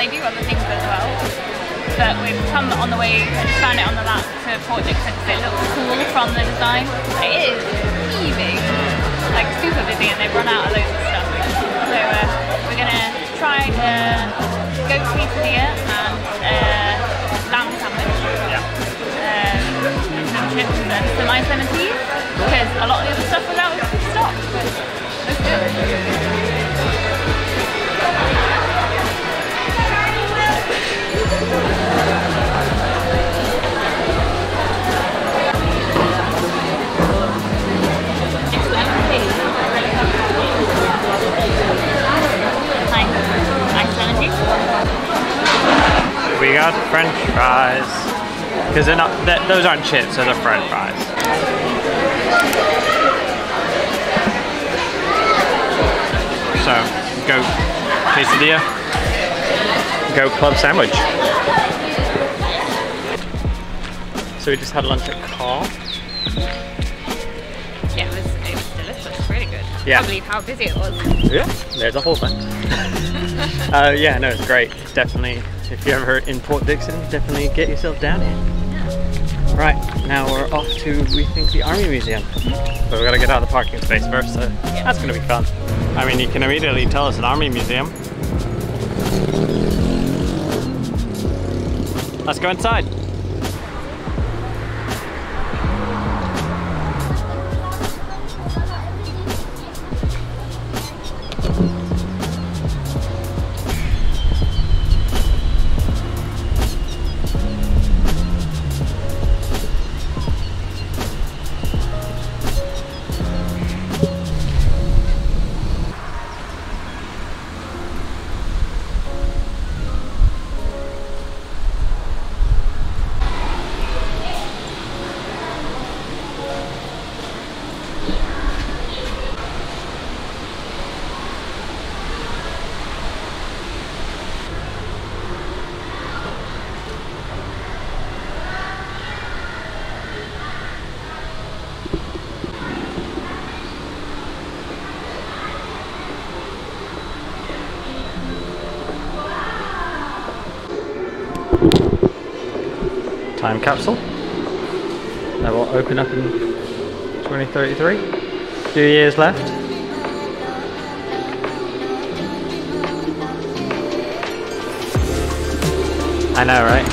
they do other things as well. But we've come on the way, found it on the lap to Port Dixon because it looks cool from the design. It is heaving, like super busy, and they've run out of loads of stuff. So we're gonna try goat quesadilla and lamb sandwich. Yeah. Some chips and some ice lemon tea, because a lot of the other stuff was out of stock. Looks good. We got French fries, because they're not. Those aren't chips; those are French fries. So, goat quesadilla, goat club sandwich. So we just had lunch at Car. Yeah, it was delicious, really good. Yeah. I can't believe how busy it was. Yeah, there's a whole thing. Yeah, no, it's great. Definitely, if you're ever in Port Dixon, definitely get yourself down here. Yeah. Right, now we're off to, we think, the Army Museum. But we've got to get out of the parking space first, so yeah. That's going to be fun. I mean, you can immediately tell it's an Army Museum. Let's go inside. Time capsule that will open up in 2033. 2 years left. I know, right?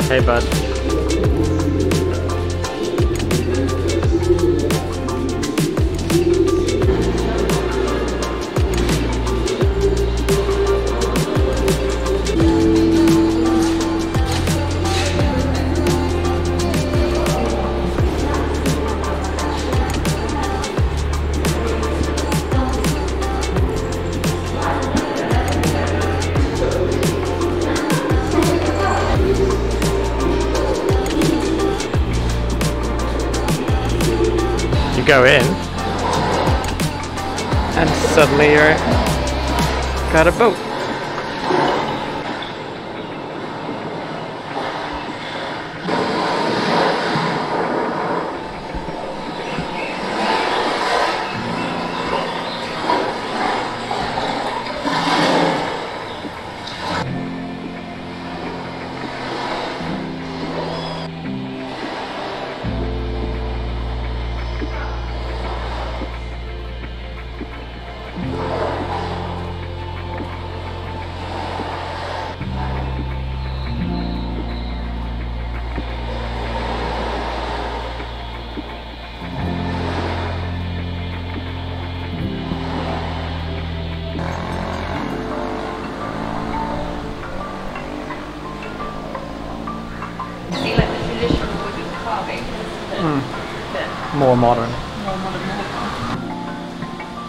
Hey, bud. Go in and suddenly you're got a boat. More modern.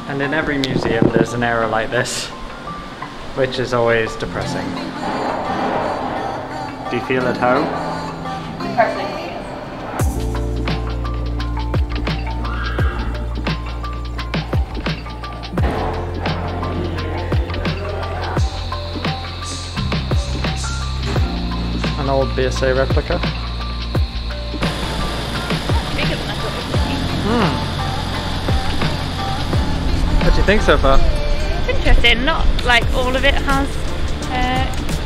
And in every museum there's an area like this, which is always depressing. Do you feel at home? Personally, yes. An old BSA replica. What do you think so far? Interesting. Not like all of it has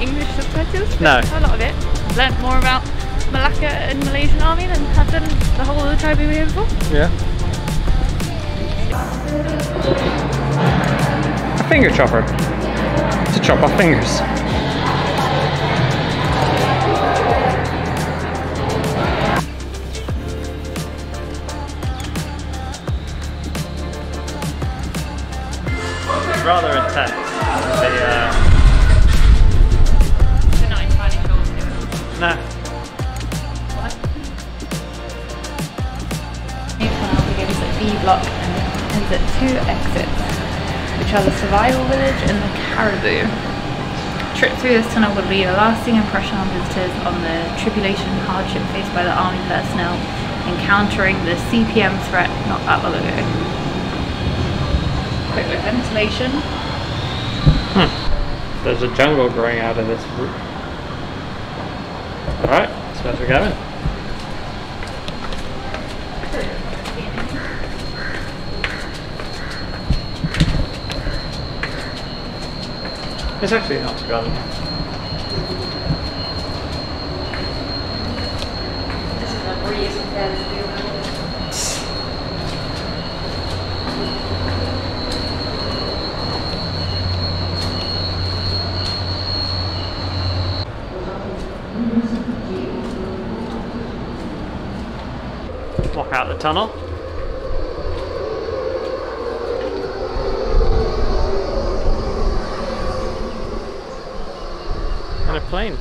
English subtitles. No. A lot of it. I've learnt more about Malacca and Malaysian Army than I've done the whole of the tribe we were here for. Yeah. A finger chopper to chop off fingers. It's rather intense. They're not entirely sure. No. What? Each tunnel begins at B block and ends at 2 exits, which are the survival village and the caribou. Trip through this tunnel would leave a lasting impression on visitors on the tribulation and hardship faced by the army personnel encountering the CPM threat not that long ago. Quick with ventilation. There's a jungle growing out of this route. Alright, I suppose we're going. It's actually not too bad. This is a breeze compared to the Walk out the tunnel. And a plane.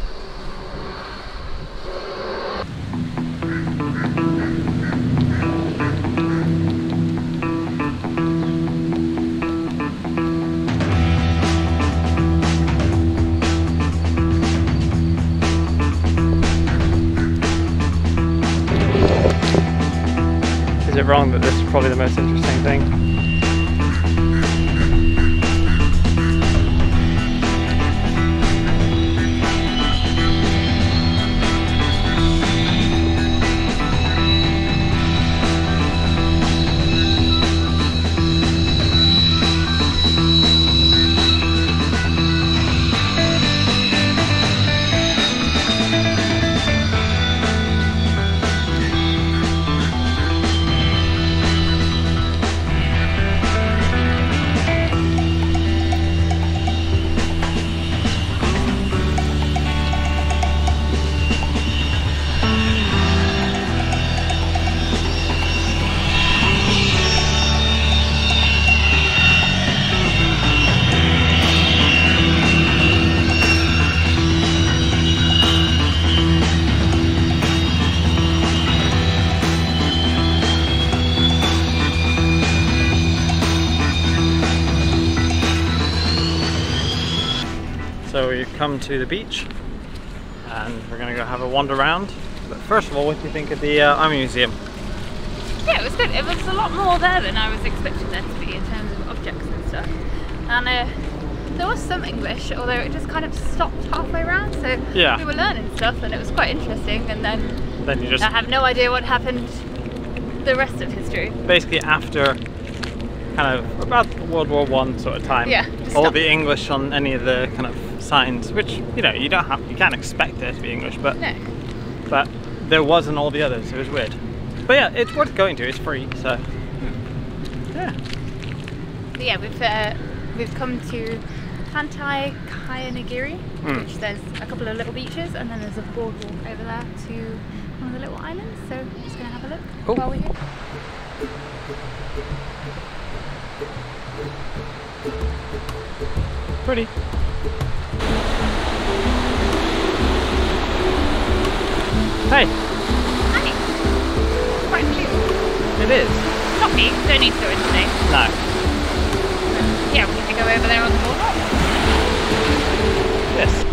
Is it wrong that this is probably the most interesting thing? So we've come to the beach and we're going to go have a wander around. But first of all, what do you think of the Army Museum? Yeah, it was good. It was a lot more there than I was expecting there to be in terms of objects and stuff. And there was some English, although it just kind of stopped halfway around. So Yeah. we were learning stuff and it was quite interesting. And then You just I have no idea what happened the rest of history. basically after kind of about World War I sort of time. Yeah, All stop. the English on any of the kind of signs, which you know you can't expect there to be English, but No. there wasn't all the others. It was weird. But yeah, it's worth going to. It's free, so yeah. But yeah, we've come to Pantai Kayanagiri, which there's a couple of little beaches, and then there's a boardwalk over there to one of the little islands. So I'm just gonna have a look Cool. while we're here. Pretty. Hey, Hi. Quite cute. it is. Not me. Don't need to go in today. No. Yeah, we can go over there on the boardwalk. Yes.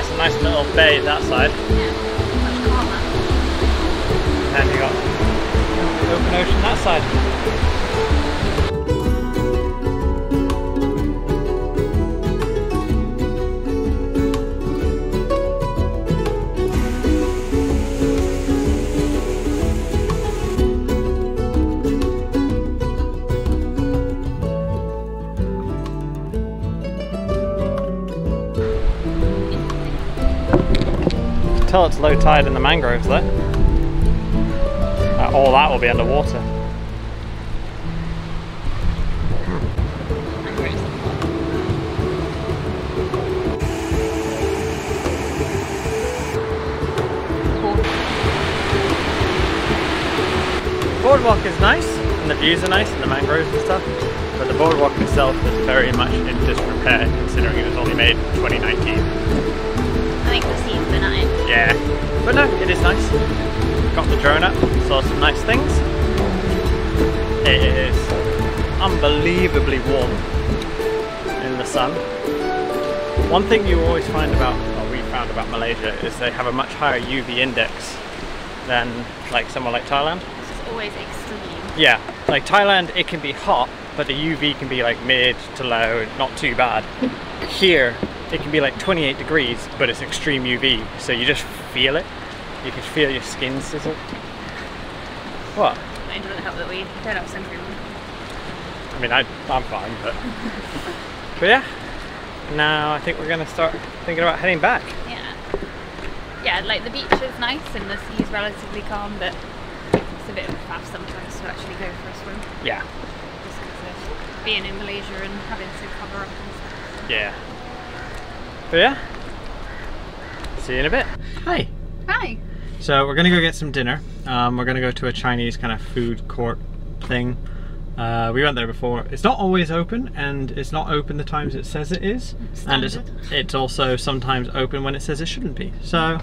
it's a nice little bay that side. Yeah, much calmer. And you got the open ocean that side. Tell it's low tide in the mangroves though. All that will be underwater. Boardwalk is nice, and the views are nice, and the mangroves and stuff, but the boardwalk itself is very much in disrepair considering it was only made in 2019. I think the sea's been at it. Yeah, but no, it is nice. Got the drone up, saw some nice things. It is unbelievably warm in the sun. One thing you always find about, or we found about Malaysia, is they have a much higher UV index than like somewhere like Thailand. This is always extreme. Yeah, like Thailand it can be hot, but the UV can be like mid to low, not too bad. Here, it can be like 28 degrees, but it's extreme UV, so you just feel it. You can feel your skin sizzle. What? It doesn't help that we don't have sunscreen. I mean, I'm fine, but... But yeah, now I think we're gonna start thinking about heading back. Yeah. Yeah, like the beach is nice and the sea's relatively calm, but it's a bit of a faff sometimes to actually go for a swim. Yeah. Just because of being in Malaysia and having to cover up and stuff. Yeah. But yeah, see you in a bit. Hi. Hi. So we're gonna go get some dinner. We're gonna go to a Chinese kind of food court thing. We went there before. It's not always open, and it's not open the times it says it is. Standard. And it's also sometimes open when it says it shouldn't be. So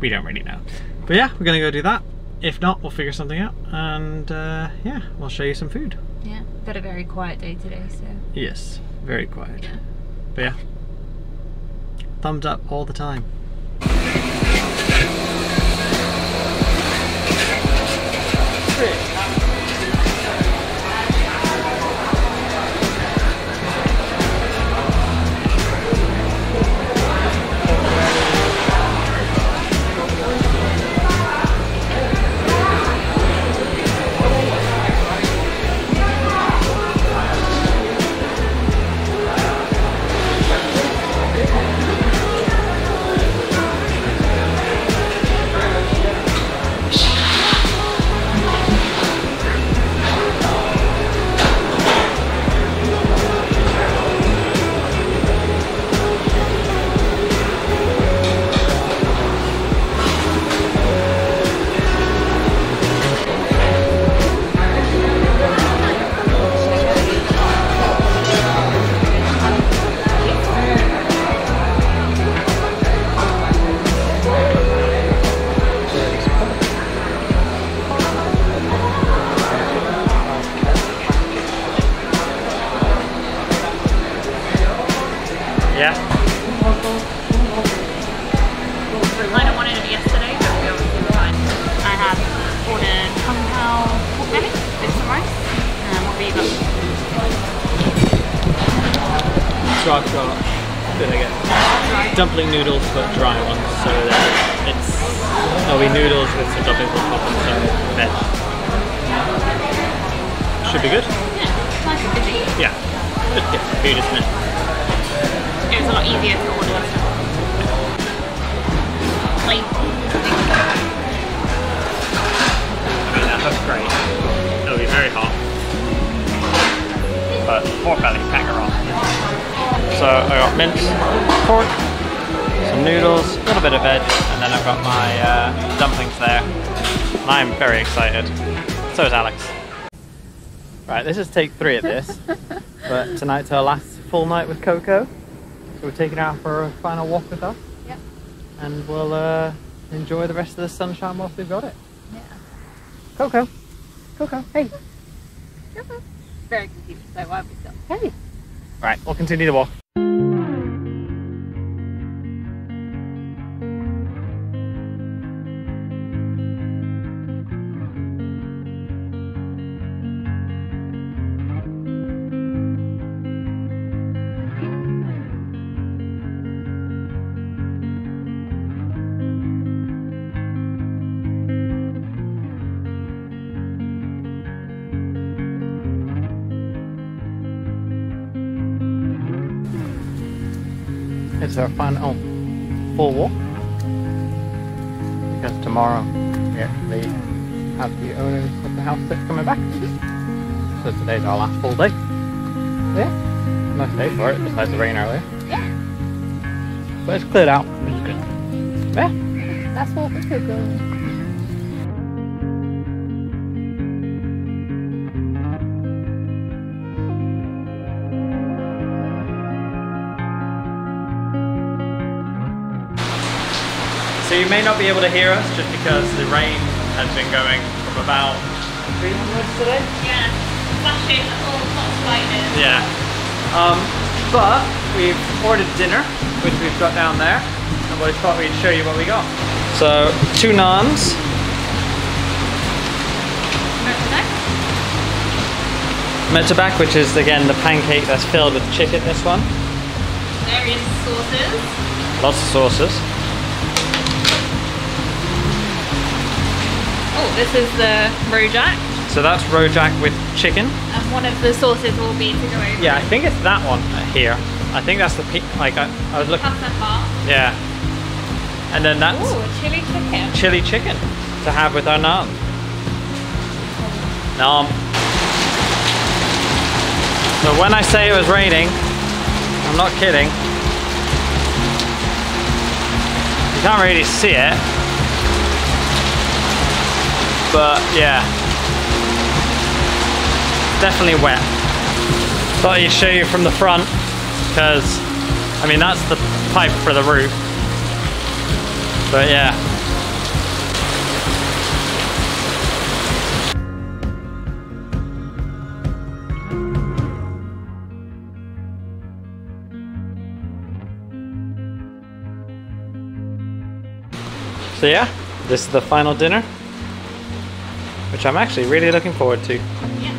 we don't really know. But yeah, we're gonna go do that. If not, we'll figure something out, and yeah, we'll show you some food. Yeah, got a very quiet day today, so. Yes, very quiet. Yeah. But yeah, thumbs up all the time. Yeah. I don't wanted it yesterday, but we obviously were fine. I had ordered kung pao pork belly with some rice. And what have you got? So I've got, what did I get? Dumpling noodles, but dry ones. So there'll be noodles with some dumplings on top and some veg. Should be good. Yeah, nice and busy. Yeah. Good to get some food, isn't it? It was a lot easier to order stuff. Like, I mean, that looks great. It'll be very hot. But pork belly, can't go wrong. So I got minced pork, some noodles, a little bit of veg, and then I've got my dumplings there. And I'm very excited. So is Alex. Right, this is take 3 of this, but tonight's our last full night with Coco. So we're taking her out for a final walk with us. yep. And we'll enjoy the rest of the sunshine whilst we've got it. Yeah. Coco. Coco, hey. Very confused, so why have we stopped? Hey. Right, we'll continue the walk. our final full walk. Because tomorrow we actually have the owners of the house that's coming back. So today's our last full day. So yeah, nice day for it, besides the rain earlier. Yeah. But it's cleared out, which is good. Yeah. That's what we could go. So you may not be able to hear us just because the rain has been going from about 3 minutes today. Yeah, flashing all sorts of lightning. Yeah. But we've ordered dinner, which we've got down there, and we thought we'd show you what we got. So 2 naans. Metabak, which is again the pancake that's filled with chicken. This one. Various sauces. Lots of sauces. Oh, this is the rojak. So that's rojak with chicken. And one of the sauces will be to go over. Yeah, I think it's that one here. I think that's the like I was looking. Yeah. And then that's chili chicken. Chili chicken to have with our naan. Naam. So when I say it was raining, I'm not kidding. You can't really see it. But yeah, definitely wet. Thought I'd show you from the front because I mean that's the pipe for the roof. But yeah. So yeah, this is the final dinner, which I'm actually really looking forward to. Yeah.